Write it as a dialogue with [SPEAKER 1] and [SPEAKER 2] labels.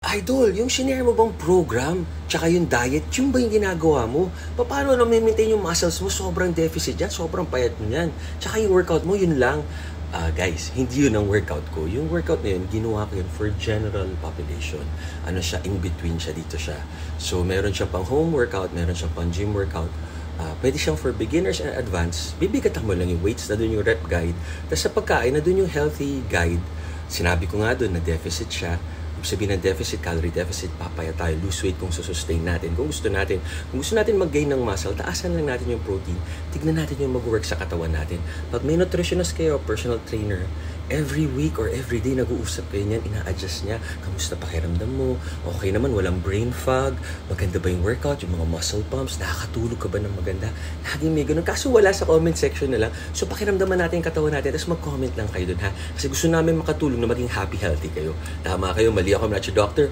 [SPEAKER 1] Idol, yung shinare mo bang program, tsaka yung diet, yung ba yung ginagawa mo? Paano na maintain yung muscles mo? Sobrang deficit yan, sobrang payat mo yan. Tsaka yung workout mo, yun lang. Guys, hindi yun ang workout ko. Yung workout na yun, ginawa ko yun for general population. Ano siya, in between siya, dito siya. So, meron siya pang home workout, meron siya pang gym workout. Pwede siyang for beginners and advanced. Bibigatan mo lang yung weights, na dun yung rep guide. Tapos sa pagkain, na dun yung healthy guide. Sinabi ko nga dun na deficit siya. Sabihin ng deficit, calorie deficit, papaya tayo, lose weight kung susustain natin. Kung gusto natin mag-gain ng muscle, taasan lang natin yung protein. Tignan natin yung mag-work sa katawan natin. Pag may nutritionist kayo, personal trainer, every week or every day nag-uusap kayo niyan, ina-adjust niya. Kamusta pakiramdam mo? Okay naman, walang brain fog. Maganda ba yung workout? Yung mga muscle pumps? Nakakatulog ka ba ng maganda? Laging may ganun. Kaso wala sa comment section na lang. So pakiramdaman natin yung katawan natin, tapos mag-comment lang kayo dun ha. Kasi gusto namin makatulong na maging happy, healthy kayo. Tama kayo, mali ako, I'm not your doctor.